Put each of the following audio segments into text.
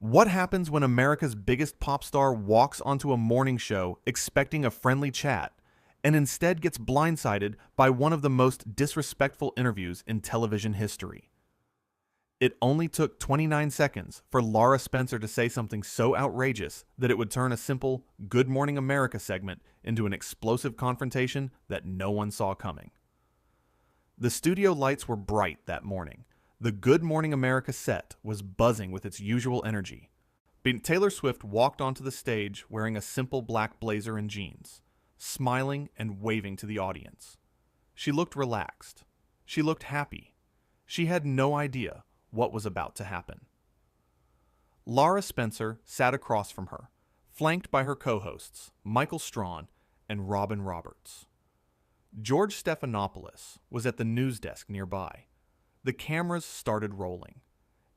What happens when America's biggest pop star walks onto a morning show expecting a friendly chat and instead gets blindsided by one of the most disrespectful interviews in television history? It only took 29 seconds for Lara Spencer to say something so outrageous that it would turn a simple Good Morning America segment into an explosive confrontation that no one saw coming. The studio lights were bright that morning. The Good Morning America set was buzzing with its usual energy. Taylor Swift walked onto the stage wearing a simple black blazer and jeans, smiling and waving to the audience. She looked relaxed. She looked happy. She had no idea what was about to happen. Lara Spencer sat across from her, flanked by her co-hosts, Michael Strawn and Robin Roberts. George Stephanopoulos was at the news desk nearby. The cameras started rolling.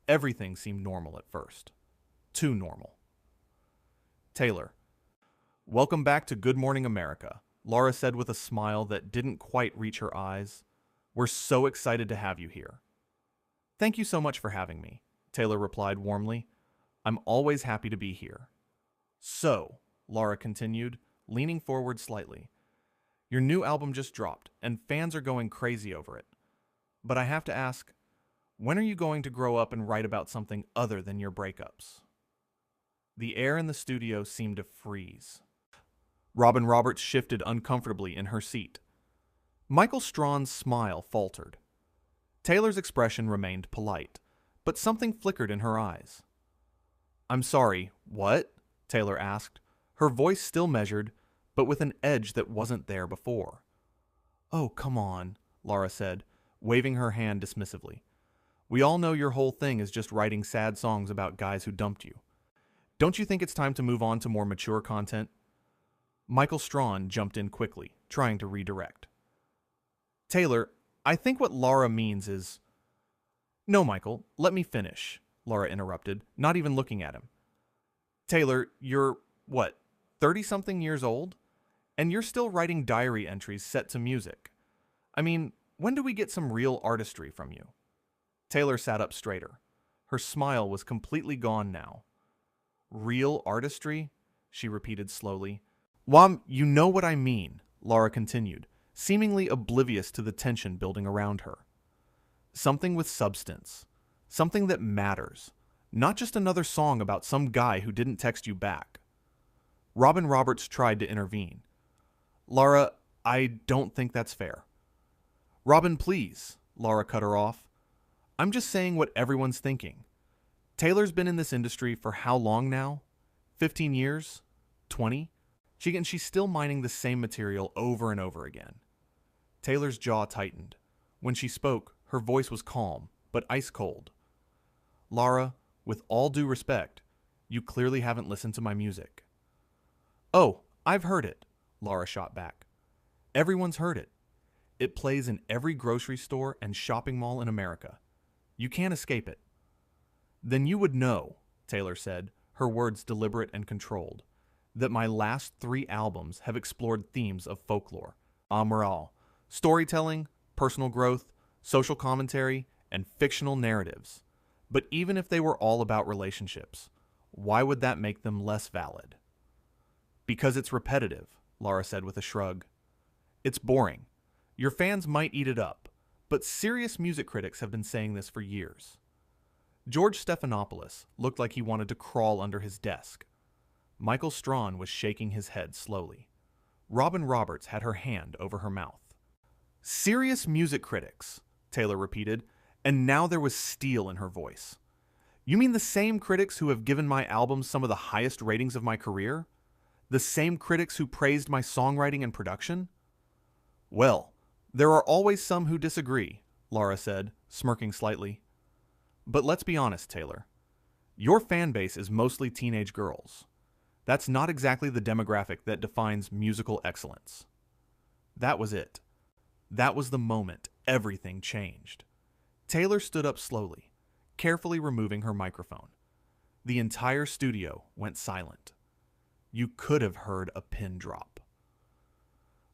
Everything seemed normal at first. Too normal. Taylor, welcome back to Good Morning America, Lara said with a smile that didn't quite reach her eyes. We're so excited to have you here. Thank you so much for having me, Taylor replied warmly. I'm always happy to be here. So, Lara continued, leaning forward slightly, your new album just dropped, and fans are going crazy over it. But I have to ask, when are you going to grow up and write about something other than your breakups? The air in the studio seemed to freeze. Robin Roberts shifted uncomfortably in her seat. Michael Strawn's smile faltered. Taylor's expression remained polite, but something flickered in her eyes. I'm sorry, what? Taylor asked, her voice still measured, but with an edge that wasn't there before. Oh, come on, Lara said, waving her hand dismissively. We all know your whole thing is just writing sad songs about guys who dumped you. Don't you think it's time to move on to more mature content? Michael Strawn jumped in quickly, trying to redirect. Taylor, I think what Lara means is... No, Michael, let me finish, Lara interrupted, not even looking at him. Taylor, you're, 30-something years old? And you're still writing diary entries set to music. I mean, when do we get some real artistry from you? Taylor sat up straighter. Her smile was completely gone now. Real artistry? She repeated slowly. Wham, you know what I mean, Lara continued, seemingly oblivious to the tension building around her. Something with substance. Something that matters. Not just another song about some guy who didn't text you back. Robin Roberts tried to intervene. Lara, I don't think that's fair. Robin, please, Lara cut her off. I'm just saying what everyone's thinking. Taylor's been in this industry for how long now? 15 years? 20? She's still mining the same material over and over again. Taylor's jaw tightened. When she spoke, her voice was calm, but ice cold. Lara, with all due respect, you clearly haven't listened to my music. Oh, I've heard it, Lara shot back. Everyone's heard it. It plays in every grocery store and shopping mall in America. You can't escape it. Then you would know, Taylor said, her words deliberate and controlled, that my last 3 albums have explored themes of folklore, morale, storytelling, personal growth, social commentary, and fictional narratives. But even if they were all about relationships, why would that make them less valid? Because it's repetitive, Lara said with a shrug. It's boring. Your fans might eat it up, but serious music critics have been saying this for years. George Stephanopoulos looked like he wanted to crawl under his desk. Michael Strawn was shaking his head slowly. Robin Roberts had her hand over her mouth. Serious music critics, Taylor repeated, and now there was steel in her voice. You mean the same critics who have given my albums some of the highest ratings of my career? The same critics who praised my songwriting and production? Well, there are always some who disagree, Lara said, smirking slightly. But let's be honest, Taylor. Your fan base is mostly teenage girls. That's not exactly the demographic that defines musical excellence. That was it. That was the moment everything changed. Taylor stood up slowly, carefully removing her microphone. The entire studio went silent. You could have heard a pin drop.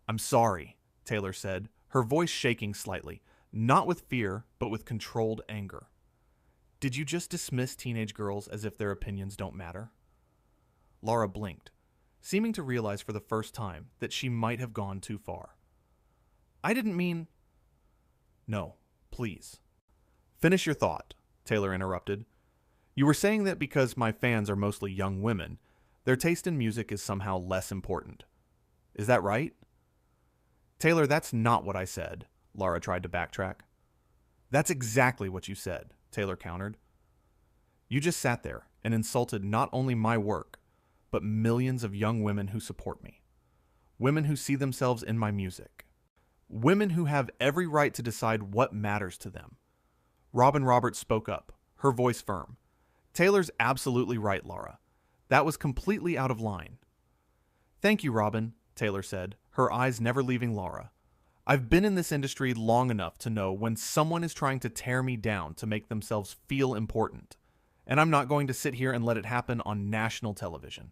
I'm sorry, Taylor said, her voice shaking slightly, not with fear, but with controlled anger. Did you just dismiss teenage girls as if their opinions don't matter? Lara blinked, seeming to realize for the first time that she might have gone too far. I didn't mean... No, please. Finish your thought, Taylor interrupted. You were saying that because my fans are mostly young women, their taste in music is somehow less important. Is that right? Taylor, that's not what I said, Lara tried to backtrack. That's exactly what you said, Taylor countered. You just sat there and insulted not only my work, but millions of young women who support me. Women who see themselves in my music. Women who have every right to decide what matters to them. Robin Roberts spoke up, her voice firm. Taylor's absolutely right, Lara. That was completely out of line. Thank you, Robin, Taylor said, her eyes never leaving Lara. I've been in this industry long enough to know when someone is trying to tear me down to make themselves feel important, and I'm not going to sit here and let it happen on national television.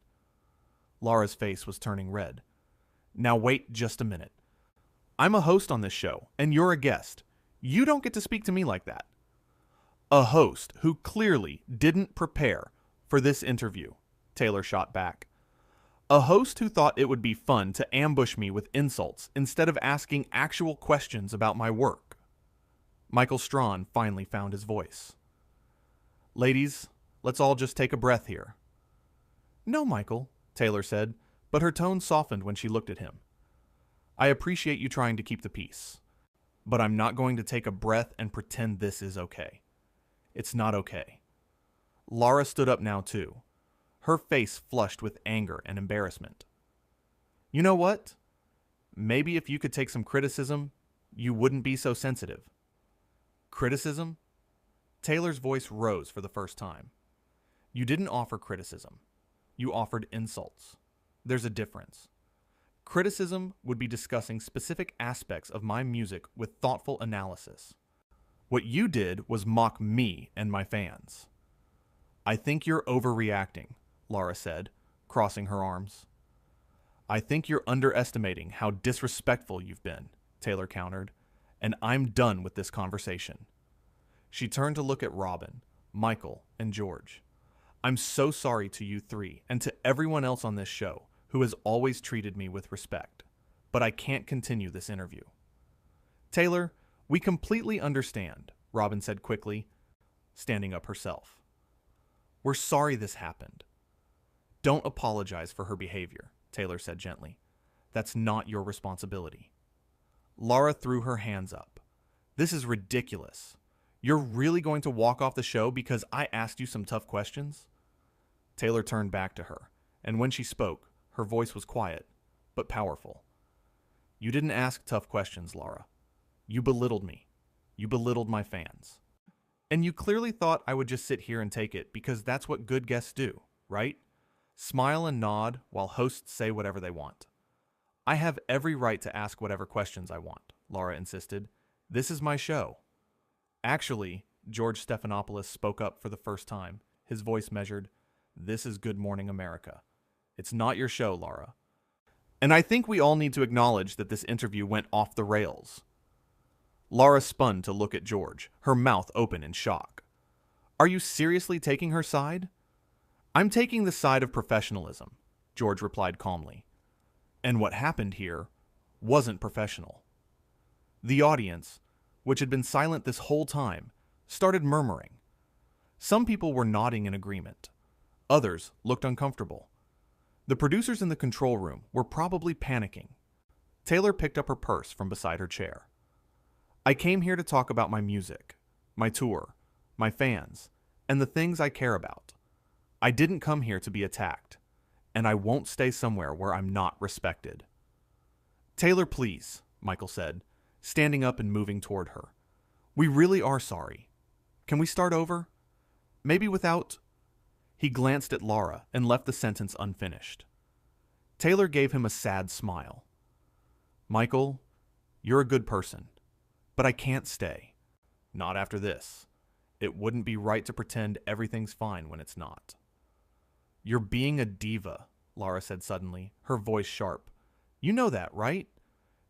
Lara's face was turning red. Now wait just a minute. I'm a host on this show, and you're a guest. You don't get to speak to me like that. A host who clearly didn't prepare for this interview, Taylor shot back. A host who thought it would be fun to ambush me with insults instead of asking actual questions about my work. Michael Strawn finally found his voice. Ladies, let's all just take a breath here. No, Michael, Taylor said, but her tone softened when she looked at him. I appreciate you trying to keep the peace, but I'm not going to take a breath and pretend this is okay. It's not okay. Lara stood up now too, her face flushed with anger and embarrassment. You know what? Maybe if you could take some criticism, you wouldn't be so sensitive. Criticism? Taylor's voice rose for the first time. You didn't offer criticism. You offered insults. There's a difference. Criticism would be discussing specific aspects of my music with thoughtful analysis. What you did was mock me and my fans. I think you're overreacting, Lara said, crossing her arms. I think you're underestimating how disrespectful you've been, Taylor countered, and I'm done with this conversation. She turned to look at Robin, Michael, and George. I'm so sorry to you three and to everyone else on this show who has always treated me with respect, but I can't continue this interview. Taylor, we completely understand, Robin said quickly, standing up herself. We're sorry this happened. Don't apologize for her behavior, Taylor said gently. That's not your responsibility. Lara threw her hands up. This is ridiculous. You're really going to walk off the show because I asked you some tough questions? Taylor turned back to her, and when she spoke, her voice was quiet, but powerful. You didn't ask tough questions, Lara. You belittled me. You belittled my fans. And you clearly thought I would just sit here and take it because that's what good guests do, right? Smile and nod while hosts say whatever they want. I have every right to ask whatever questions I want, Lara insisted. This is my show. Actually, George Stephanopoulos spoke up for the first time, his voice measured. This is Good Morning America. It's not your show, Lara. And I think we all need to acknowledge that this interview went off the rails. Lara spun to look at George, her mouth open in shock. Are you seriously taking her side? I'm taking the side of professionalism, George replied calmly. And what happened here wasn't professional. The audience, which had been silent this whole time, started murmuring. Some people were nodding in agreement. Others looked uncomfortable. The producers in the control room were probably panicking. Taylor picked up her purse from beside her chair. I came here to talk about my music, my tour, my fans, and the things I care about. I didn't come here to be attacked, and I won't stay somewhere where I'm not respected. Taylor, please, Michael said, standing up and moving toward her. We really are sorry. Can we start over? Maybe without... He glanced at Lara and left the sentence unfinished. Taylor gave him a sad smile. Michael, you're a good person, but I can't stay. Not after this. It wouldn't be right to pretend everything's fine when it's not. You're being a diva, Lara said suddenly, her voice sharp. You know that, right?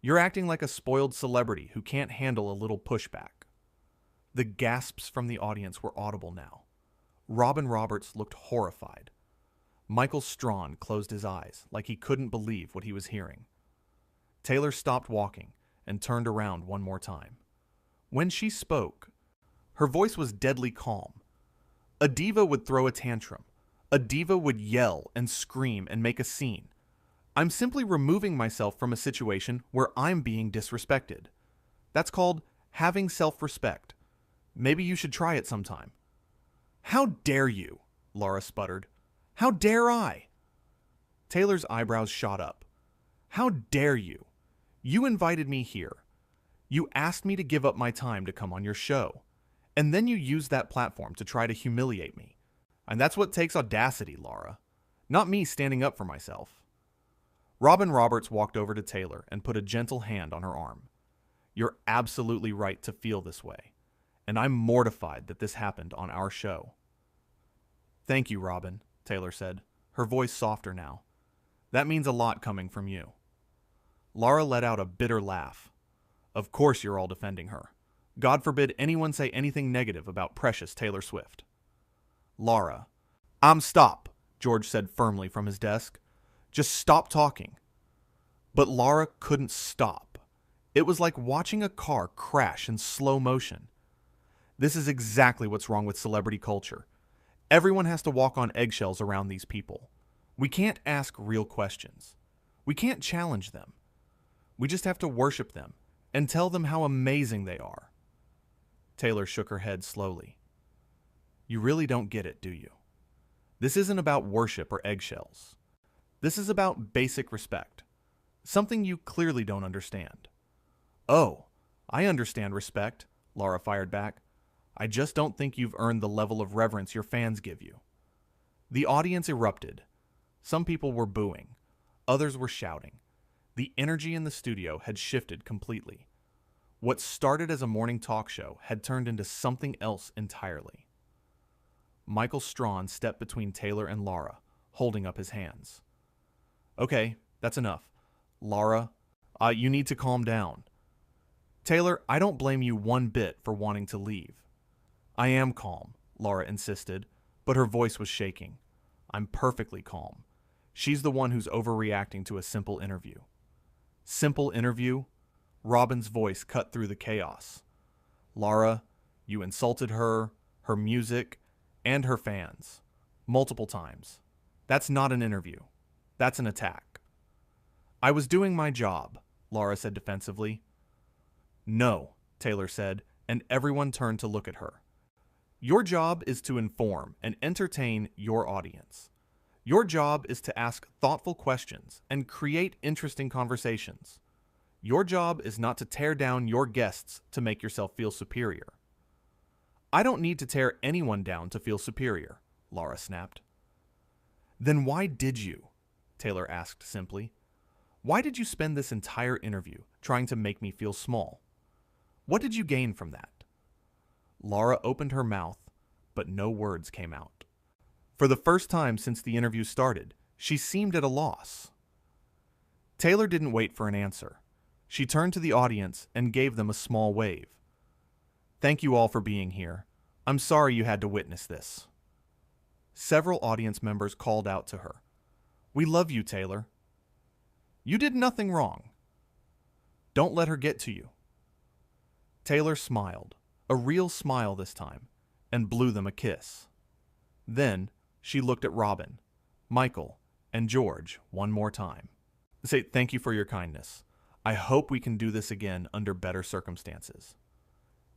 You're acting like a spoiled celebrity who can't handle a little pushback. The gasps from the audience were audible now. Robin Roberts looked horrified. Michael Strawn closed his eyes like he couldn't believe what he was hearing. Taylor stopped walking and turned around one more time. When she spoke, her voice was deadly calm. A diva would throw a tantrum. A diva would yell and scream and make a scene. I'm simply removing myself from a situation where I'm being disrespected. That's called having self-respect. Maybe you should try it sometime. How dare you? Lara sputtered. How dare I? Taylor's eyebrows shot up. How dare you? You invited me here. You asked me to give up my time to come on your show. And then you used that platform to try to humiliate me. And that's what takes audacity, Lara. Not me standing up for myself. Robin Roberts walked over to Taylor and put a gentle hand on her arm. You're absolutely right to feel this way. And I'm mortified that this happened on our show. Thank you, Robin, Taylor said, her voice softer now. That means a lot coming from you. Lara let out a bitter laugh. Of course you're all defending her. God forbid anyone say anything negative about precious Taylor Swift. Lara. Stop, George said firmly from his desk. Just stop talking. But Lara couldn't stop. It was like watching a car crash in slow motion. This is exactly what's wrong with celebrity culture. Everyone has to walk on eggshells around these people. We can't ask real questions. We can't challenge them. We just have to worship them and tell them how amazing they are. Taylor shook her head slowly. You really don't get it, do you? This isn't about worship or eggshells. This is about basic respect. Something you clearly don't understand. Oh, I understand respect, Lara fired back. I just don't think you've earned the level of reverence your fans give you. The audience erupted. Some people were booing. Others were shouting. The energy in the studio had shifted completely. What started as a morning talk show had turned into something else entirely. Michael Strawn stepped between Taylor and Lara, holding up his hands. Okay, that's enough. Lara, you need to calm down. Taylor, I don't blame you one bit for wanting to leave. I am calm, Lara insisted, but her voice was shaking. I'm perfectly calm. She's the one who's overreacting to a simple interview. Simple interview? Robin's voice cut through the chaos. Lara, you insulted her, her music, and her fans. Multiple times. That's not an interview. That's an attack. I was doing my job, Lara said defensively. No, Taylor said, and everyone turned to look at her. Your job is to inform and entertain your audience. Your job is to ask thoughtful questions and create interesting conversations. Your job is not to tear down your guests to make yourself feel superior. I don't need to tear anyone down to feel superior, Lara snapped. Then why did you? Taylor asked simply. Why did you spend this entire interview trying to make me feel small? What did you gain from that? Lara opened her mouth, but no words came out. For the first time since the interview started, she seemed at a loss. Taylor didn't wait for an answer. She turned to the audience and gave them a small wave. Thank you all for being here. I'm sorry you had to witness this. Several audience members called out to her. We love you, Taylor. You did nothing wrong. Don't let her get to you. Taylor smiled, a real smile this time, and blew them a kiss. Then she looked at Robin, Michael, and George one more time. Say thank you for your kindness. I hope we can do this again under better circumstances.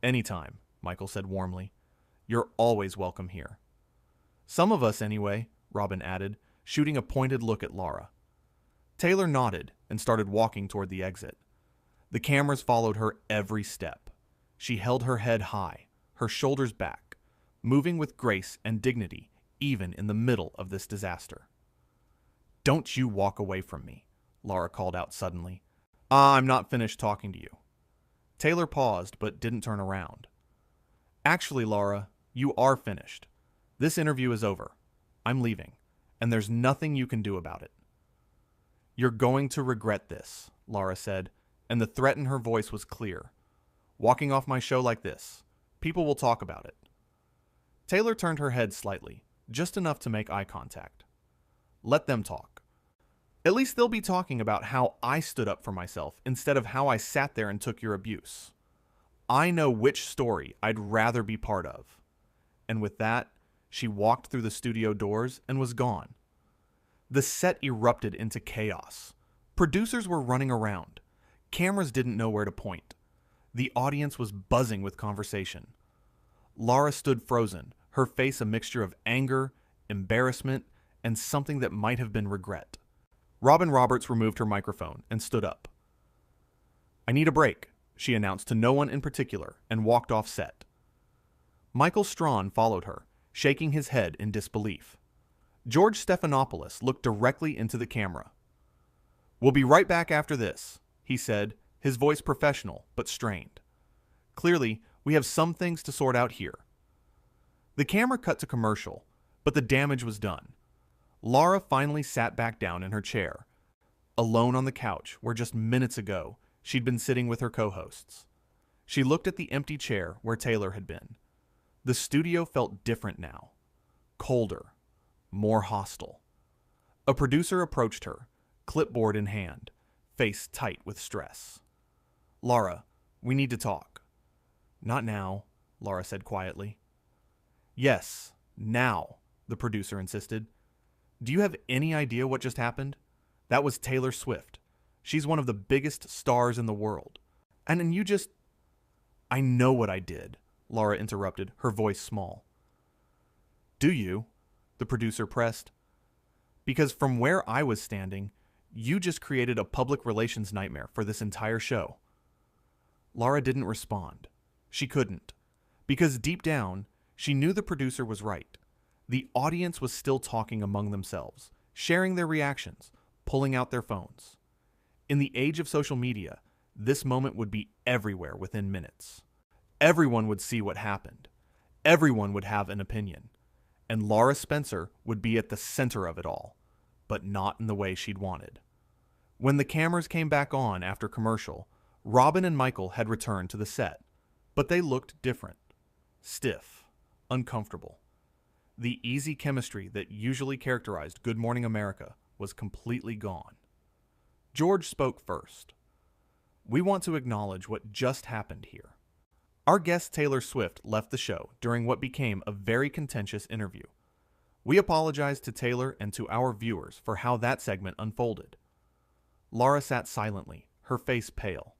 Anytime, Michael said warmly. You're always welcome here. Some of us anyway, Robin added, shooting a pointed look at Lara. Taylor nodded and started walking toward the exit. The cameras followed her every step. She held her head high, her shoulders back, moving with grace and dignity even in the middle of this disaster. Don't you walk away from me, Lara called out suddenly. I'm not finished talking to you. Taylor paused but didn't turn around. Actually, Lara, you are finished. This interview is over. I'm leaving, and there's nothing you can do about it. You're going to regret this, Lara said, and the threat in her voice was clear. Walking off my show like this, People will talk about it. Taylor turned her head slightly, just enough to make eye contact. Let them talk. At least they'll be talking about how I stood up for myself instead of how I sat there and took your abuse. I know which story I'd rather be part of. And with that, she walked through the studio doors and was gone. The set erupted into chaos. Producers were running around. Cameras didn't know where to point. The audience was buzzing with conversation. Lara stood frozen, her face a mixture of anger, embarrassment, and something that might have been regret. Robin Roberts removed her microphone and stood up. "I need a break," she announced to no one in particular, and walked off set. Michael Strawn followed her, shaking his head in disbelief. George Stephanopoulos looked directly into the camera. "We'll be right back after this," he said, his voice professional but strained. "Clearly, we have some things to sort out here." The camera cut to commercial, but the damage was done. Lara finally sat back down in her chair, alone on the couch where just minutes ago she'd been sitting with her co-hosts. She looked at the empty chair where Taylor had been. The studio felt different now. Colder. More hostile. A producer approached her, clipboard in hand, face tight with stress. "Lara, we need to talk." "Not now," Lara said quietly. "Yes, now," the producer insisted. "Do you have any idea what just happened? That was Taylor Swift. She's one of the biggest stars in the world. And you just..." "I know what I did," Lara interrupted, her voice small. "Do you?" the producer pressed. "Because from where I was standing, you just created a public relations nightmare for this entire show." Lara didn't respond. She couldn't. Because deep down, she knew the producer was right. The audience was still talking among themselves, sharing their reactions, pulling out their phones. In the age of social media, this moment would be everywhere within minutes. Everyone would see what happened. Everyone would have an opinion. And Lara Spencer would be at the center of it all, but not in the way she'd wanted. When the cameras came back on after commercial, Robin and Michael had returned to the set, but they looked different. Stiff, uncomfortable. The easy chemistry that usually characterized Good Morning America was completely gone. George spoke first. "We want to acknowledge what just happened here. Our guest Taylor Swift left the show during what became a very contentious interview. We apologize to Taylor and to our viewers for how that segment unfolded." Lara sat silently, her face pale.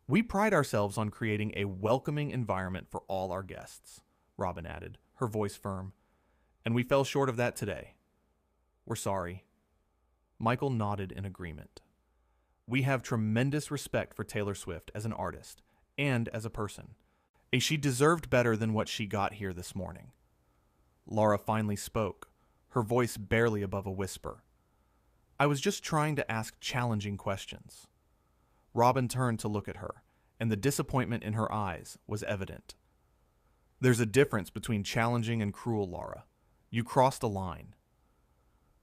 "We pride ourselves on creating a welcoming environment for all our guests," Robin added, her voice firm. "And we fell short of that today. We're sorry." Michael nodded in agreement. "We have tremendous respect for Taylor Swift as an artist and as a person. She deserved better than what she got here this morning." Lara finally spoke, her voice barely above a whisper. "I was just trying to ask challenging questions." Robin turned to look at her, and the disappointment in her eyes was evident. "There's a difference between challenging and cruel, Lara. You crossed a line."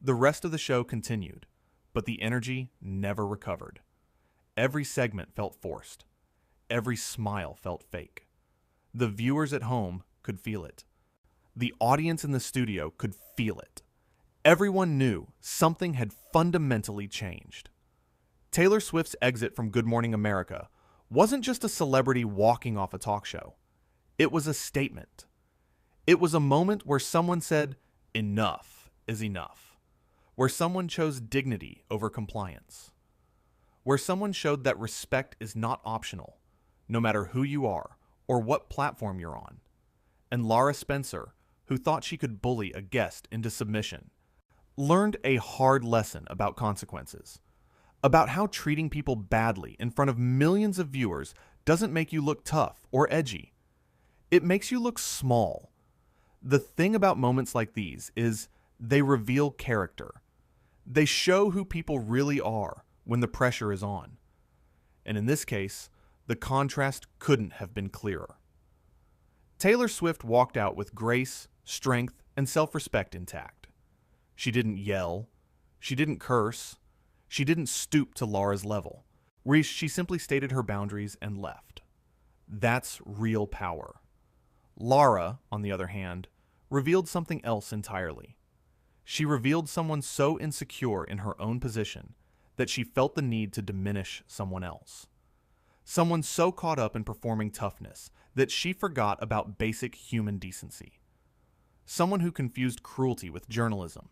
The rest of the show continued, but the energy never recovered. Every segment felt forced. Every smile felt fake. The viewers at home could feel it. The audience in the studio could feel it. Everyone knew something had fundamentally changed. Taylor Swift's exit from Good Morning America wasn't just a celebrity walking off a talk show. It was a statement. It was a moment where someone said, "Enough is enough." Where someone chose dignity over compliance. Where someone showed that respect is not optional, no matter who you are or what platform you're on. And Lara Spencer, who thought she could bully a guest into submission, learned a hard lesson about consequences. About how treating people badly in front of millions of viewers doesn't make you look tough or edgy. It makes you look small. The thing about moments like these is they reveal character. They show who people really are when the pressure is on. And in this case, the contrast couldn't have been clearer. Taylor Swift walked out with grace, strength, and self-respect intact. She didn't yell. She didn't curse. She didn't stoop to Lara's level. She simply stated her boundaries and left. That's real power. Lara, on the other hand, revealed something else entirely. She revealed someone so insecure in her own position that she felt the need to diminish someone else. Someone so caught up in performing toughness that she forgot about basic human decency. Someone who confused cruelty with journalism.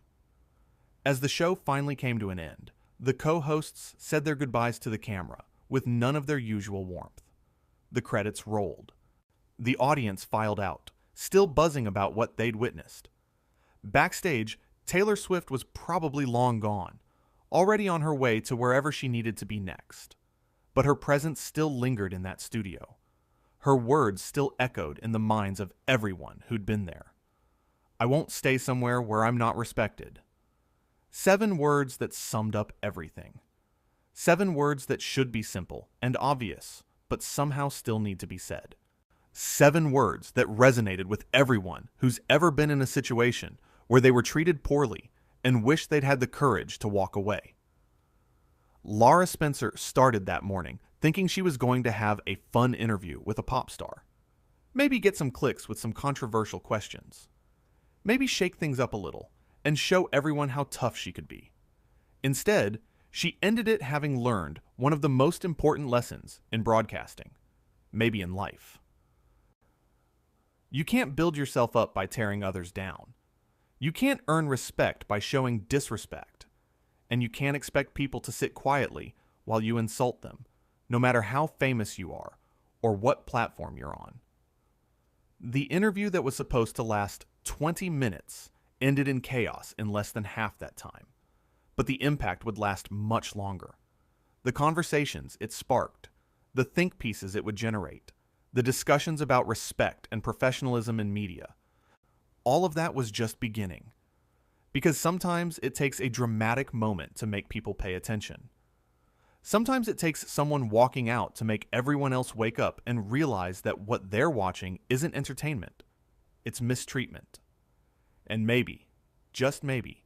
As the show finally came to an end, the co-hosts said their goodbyes to the camera with none of their usual warmth. The credits rolled. The audience filed out, still buzzing about what they'd witnessed. Backstage, Taylor Swift was probably long gone, already on her way to wherever she needed to be next. But her presence still lingered in that studio. Her words still echoed in the minds of everyone who'd been there. I won't stay somewhere where I'm not respected. 7 words that summed up everything. 7 words that should be simple and obvious, but somehow still need to be said. 7 words that resonated with everyone who's ever been in a situation where they were treated poorly and wished they'd had the courage to walk away. Lara Spencer started that morning thinking she was going to have a fun interview with a pop star. Maybe get some clicks with some controversial questions. Maybe shake things up a little and show everyone how tough she could be. Instead, she ended it having learned one of the most important lessons in broadcasting, maybe in life. You can't build yourself up by tearing others down. You can't earn respect by showing disrespect. And you can't expect people to sit quietly while you insult them, no matter how famous you are or what platform you're on. The interview that was supposed to last 20 minutes ended in chaos in less than half that time, but the impact would last much longer. The conversations it sparked, the think pieces it would generate, the discussions about respect and professionalism in media, all of that was just beginning. Because sometimes it takes a dramatic moment to make people pay attention. Sometimes it takes someone walking out to make everyone else wake up and realize that what they're watching isn't entertainment. It's mistreatment. And maybe, just maybe,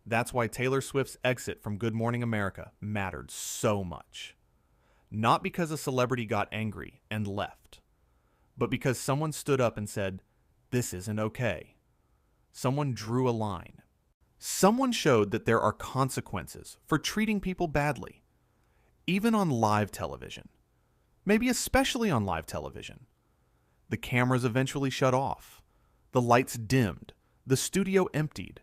that's why Taylor Swift's exit from Good Morning America mattered so much. Not because a celebrity got angry and left, but because someone stood up and said, "This isn't okay." Someone drew a line. Someone showed that there are consequences for treating people badly, even on live television, maybe especially on live television. The cameras eventually shut off, the lights dimmed, the studio emptied,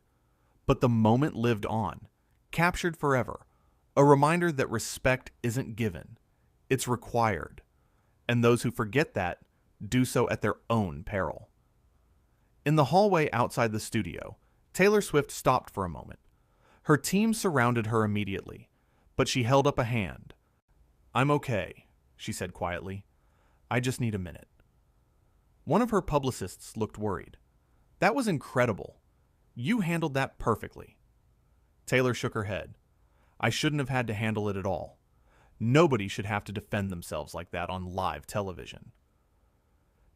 but the moment lived on, captured forever, a reminder that respect isn't given, it's required, and those who forget that do so at their own peril. In the hallway outside the studio, Taylor Swift stopped for a moment. Her team surrounded her immediately, but she held up a hand. "I'm okay," she said quietly. "I just need a minute." One of her publicists looked worried. "That was incredible. You handled that perfectly." Taylor shook her head. "I shouldn't have had to handle it at all. Nobody should have to defend themselves like that on live television."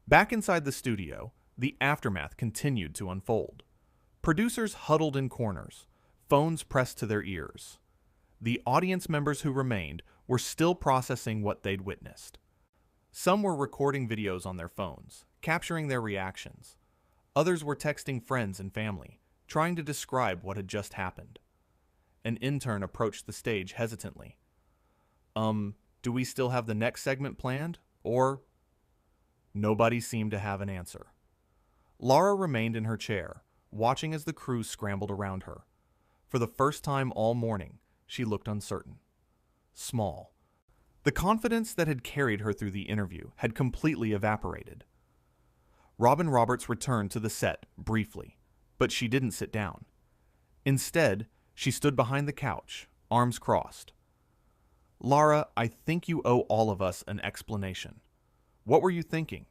Back inside the studio, the aftermath continued to unfold. Producers huddled in corners, phones pressed to their ears. The audience members who remained were still processing what they'd witnessed. Some were recording videos on their phones, capturing their reactions. Others were texting friends and family, trying to describe what had just happened. An intern approached the stage hesitantly. Do we still have the next segment planned? Or... Nobody seemed to have an answer. Lara remained in her chair, watching as the crew scrambled around her. For the first time all morning, she looked uncertain. Small. The confidence that had carried her through the interview had completely evaporated. Robin Roberts returned to the set briefly, but she didn't sit down. Instead, she stood behind the couch, arms crossed. "Lara, I think you owe all of us an explanation. What were you thinking?"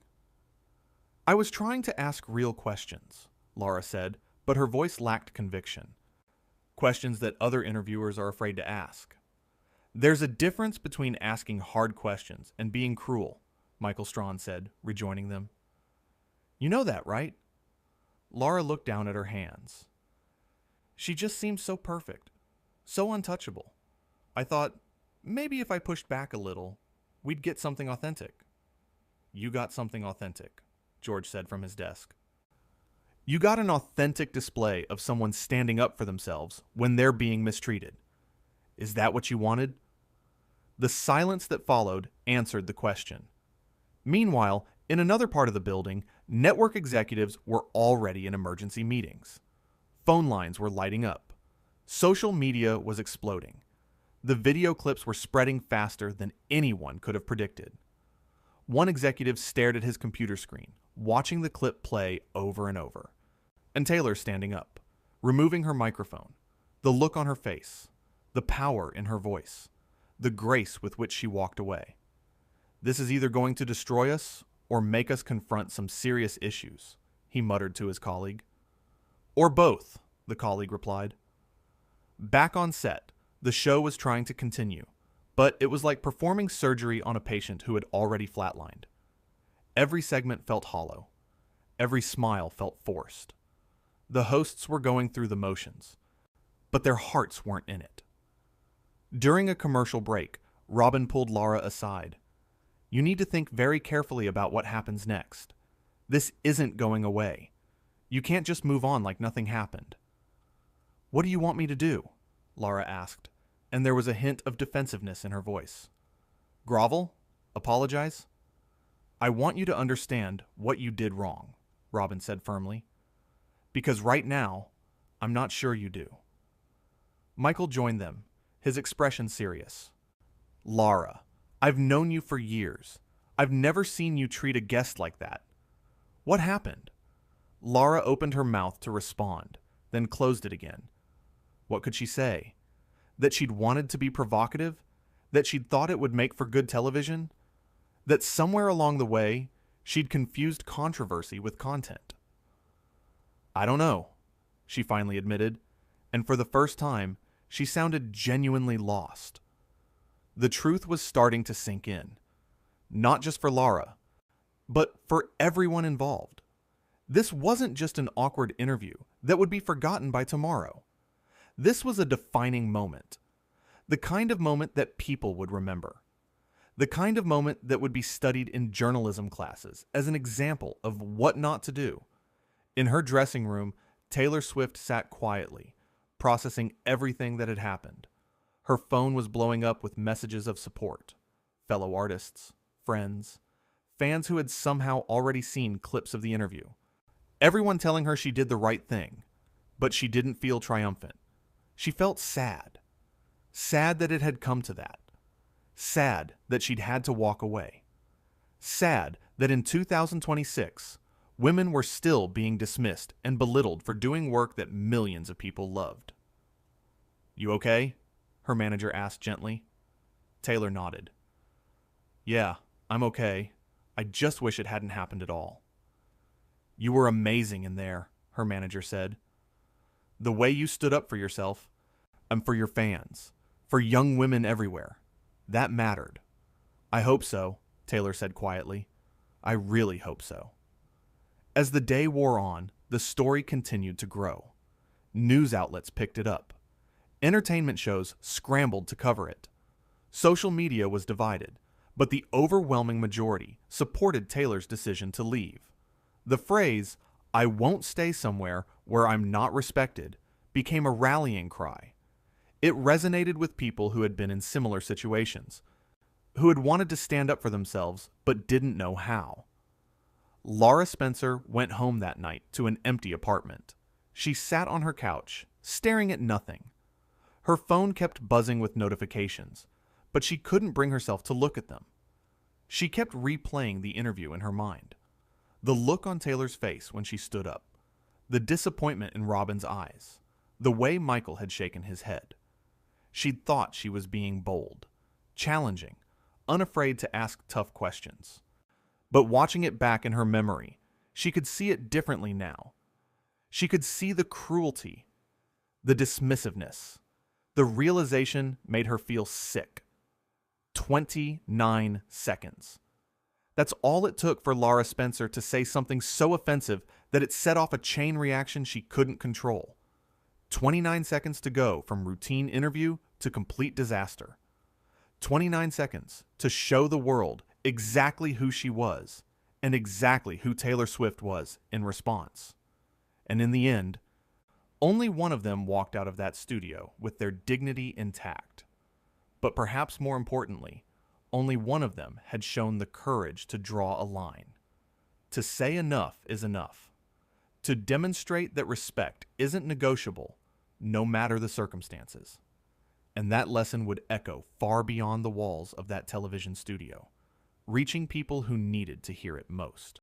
"I was trying to ask real questions," Lara said, but her voice lacked conviction. Questions that other interviewers are afraid to ask. "There's a difference between asking hard questions and being cruel," Michael Strawn said, rejoining them. "You know that, right?" Lara looked down at her hands. "She just seemed so perfect, so untouchable. I thought, maybe if I pushed back a little, we'd get something authentic." "You got something authentic," George said from his desk. You got an authentic display of someone standing up for themselves when they're being mistreated. Is that what you wanted? The silence that followed answered the question. Meanwhile, in another part of the building, network executives were already in emergency meetings. Phone lines were lighting up. Social media was exploding. The video clips were spreading faster than anyone could have predicted. One executive stared at his computer screen, watching the clip play over and over. And Taylor standing up, removing her microphone, the look on her face, the power in her voice, the grace with which she walked away. This is either going to destroy us or make us confront some serious issues, he muttered to his colleague. Or both, the colleague replied. Back on set, the show was trying to continue, but it was like performing surgery on a patient who had already flatlined. Every segment felt hollow. Every smile felt forced. The hosts were going through the motions, but their hearts weren't in it. During a commercial break, Robin pulled Lara aside. You need to think very carefully about what happens next. This isn't going away. You can't just move on like nothing happened. What do you want me to do? Lara asked, and there was a hint of defensiveness in her voice. Grovel? Apologize? I want you to understand what you did wrong, Robin said firmly. Because right now, I'm not sure you do. Michael joined them, his expression serious. Lara, I've known you for years. I've never seen you treat a guest like that. What happened? Lara opened her mouth to respond, then closed it again. What could she say? That she'd wanted to be provocative? That she'd thought it would make for good television? That somewhere along the way, she'd confused controversy with content? I don't know, she finally admitted, and for the first time, she sounded genuinely lost. The truth was starting to sink in, not just for Lara, but for everyone involved. This wasn't just an awkward interview that would be forgotten by tomorrow. This was a defining moment, the kind of moment that people would remember, the kind of moment that would be studied in journalism classes as an example of what not to do. In her dressing room, Taylor Swift sat quietly, processing everything that had happened. Her phone was blowing up with messages of support. Fellow artists, friends, fans who had somehow already seen clips of the interview. Everyone telling her she did the right thing, but she didn't feel triumphant. She felt sad. Sad that it had come to that. Sad that she'd had to walk away. Sad that in 2026, women were still being dismissed and belittled for doing work that millions of people loved. You okay? Her manager asked gently. Taylor nodded. Yeah, I'm okay. I just wish it hadn't happened at all. You were amazing in there, her manager said. The way you stood up for yourself, and for your fans, for young women everywhere, that mattered. I hope so, Taylor said quietly. I really hope so. As the day wore on, the story continued to grow. News outlets picked it up. Entertainment shows scrambled to cover it. Social media was divided, but the overwhelming majority supported Taylor's decision to leave. The phrase, "I won't stay somewhere where I'm not respected," became a rallying cry. It resonated with people who had been in similar situations, who had wanted to stand up for themselves but didn't know how. Lara Spencer went home that night to an empty apartment. She sat on her couch, staring at nothing. Her phone kept buzzing with notifications, but she couldn't bring herself to look at them. She kept replaying the interview in her mind. The look on Taylor's face when she stood up, the disappointment in Robin's eyes, the way Michael had shaken his head. She'd thought she was being bold, challenging, unafraid to ask tough questions. But watching it back in her memory, she could see it differently now. She could see the cruelty, the dismissiveness. The realization made her feel sick. 29 seconds. That's all it took for Lara Spencer to say something so offensive that it set off a chain reaction she couldn't control. 29 seconds to go from routine interview to complete disaster. 29 seconds to show the world exactly who she was and exactly who Taylor Swift was in response. And in the end, only one of them walked out of that studio with their dignity intact. But perhaps more importantly, only one of them had shown the courage to draw a line. To say enough is enough. To demonstrate that respect isn't negotiable, no matter the circumstances. And that lesson would echo far beyond the walls of that television studio, reaching people who needed to hear it most.